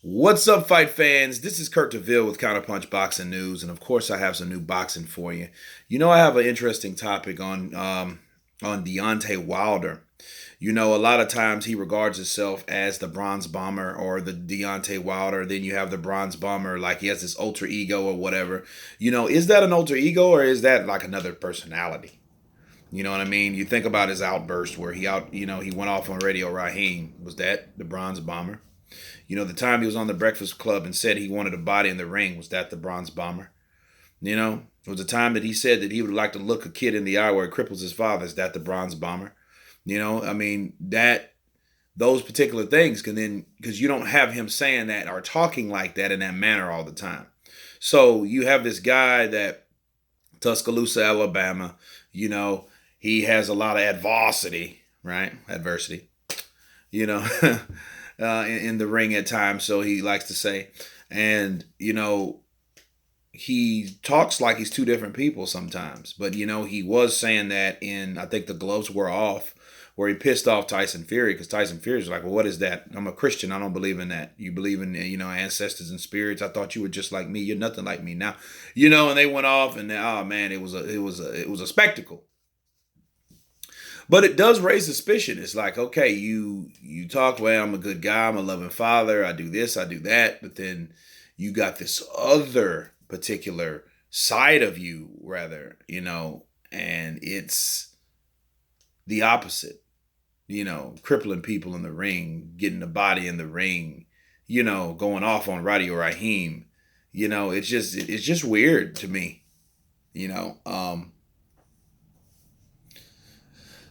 What's up, fight fans? This is Kurt DeVille with Counterpunch Boxing News, and of course, I have some new boxing for you. I have an interesting topic on Deontay Wilder. A lot of times he regards himself as the Bronze Bomber or the Deontay Wilder. Then you have the Bronze Bomber, like he has this alter ego or whatever. Is that an alter ego or is that like another personality? You know what I mean? You think about his outburst where he went off on Radio Raheem. Was that the Bronze Bomber? The time he was on the Breakfast Club and said he wanted a body in the ring, was that the Bronze Bomber? It was the time that he said that he would like to look a kid in the eye where it cripples his father. Is that the Bronze Bomber? That those particular things can then, because you don't have him saying that or talking like that in that manner all the time. So you have this guy that Tuscaloosa, Alabama, he has a lot of adversity, right? Adversity, you know. In the ring at times, so he likes to say. And, he talks like he's two different people sometimes. But, he was saying that I think the gloves were off, where he pissed off Tyson Fury, because Tyson Fury was like, well, what is that? I'm a Christian. I don't believe in that. You believe in, ancestors and spirits. I thought you were just like me. You're nothing like me now. And they went off, and oh man, it was a spectacle. But it does raise suspicion. It's like, okay, you talk, well, I'm a good guy, I'm a loving father, I do this, I do that, but then you got this other particular side of you, rather, and it's the opposite, crippling people in the ring, getting the body in the ring, going off on Radio Raheem. It's just weird to me,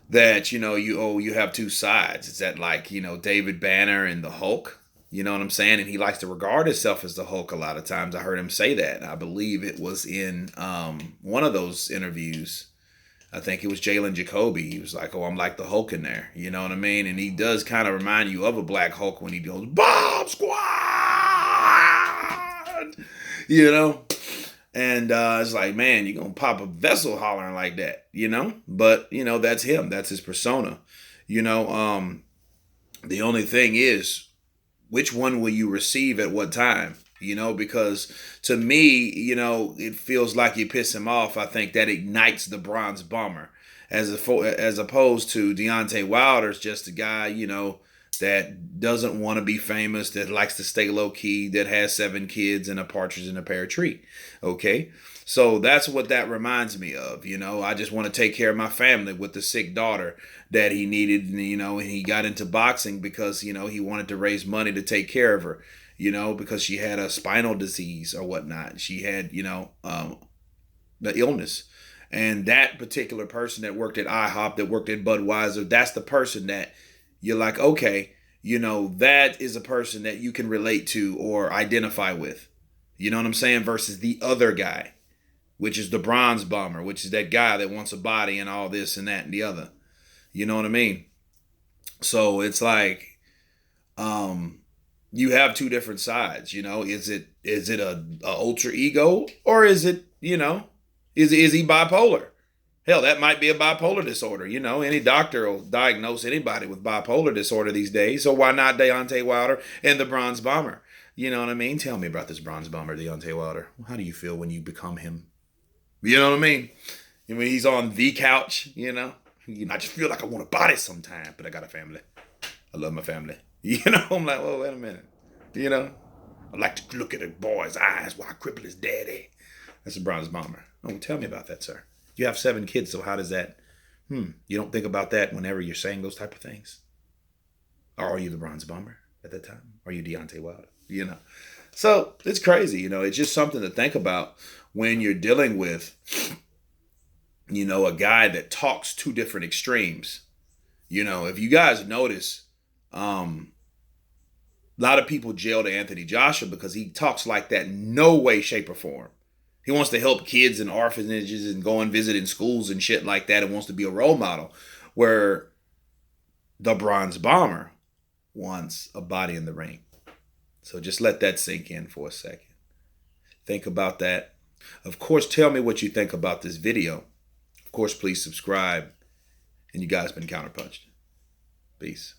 that you have two sides. It's that, like, David Banner and the Hulk. You know what I'm saying? And he likes to regard himself as the Hulk a lot of times. I heard him say that. I believe it was in one of those interviews. I think it was Jalen Jacoby. He was like, "Oh, I'm like the Hulk in there." You know what I mean? And he does kind of remind you of a Black Hulk when he goes, "Bomb Squad!" And it's like, man, you're going to pop a vessel hollering like that, But, that's him. That's his persona. The only thing is, which one will you receive at what time? Because to me, it feels like you piss him off. I think that ignites the Bronze Bomber. As opposed to Deontay Wilder's just a guy, that doesn't want to be famous, that likes to stay low key, that has 7 kids and a partridge in a pear tree. Okay. So that's what that reminds me of. I just want to take care of my family with the sick daughter that he needed, and he got into boxing because, he wanted to raise money to take care of her, because she had a spinal disease or whatnot. She had, the illness. And that particular person that worked at IHOP, that worked at Budweiser, that's the person that you're like, okay, that is a person that you can relate to or identify with. You know what I'm saying? Versus the other guy, which is the Bronze Bomber, which is that guy that wants a body and all this and that and the other. You know what I mean? So it's like, you have two different sides. Is it a ultra ego, or is it, is he bipolar? Hell, that might be a bipolar disorder. Any doctor will diagnose anybody with bipolar disorder these days. So why not Deontay Wilder and the Bronze Bomber? You know what I mean? Tell me about this Bronze Bomber, Deontay Wilder. How do you feel when you become him? You know what I mean? He's on the couch, I just feel like I want a body sometime, but I got a family. I love my family. I'm like, well, wait a minute. I like to look at a boy's eyes while I cripple his daddy. That's the Bronze Bomber. Oh, tell me about that, sir. You have 7 kids, so how does that? You don't think about that whenever you're saying those type of things? Or are you the Bronze Bomber at that time? Or are you Deontay Wilder? So it's crazy. It's just something to think about when you're dealing with, a guy that talks two different extremes. If you guys notice, a lot of people jailed Anthony Joshua because he talks like that in no way, shape, or form. He wants to help kids in orphanages and go and visit in schools and shit like that, and wants to be a role model. Where the Bronze Bomber wants a body in the ring. So just let that sink in for a second. Think about that. Of course, tell me what you think about this video. Of course, please subscribe. And you guys been counterpunched. Peace.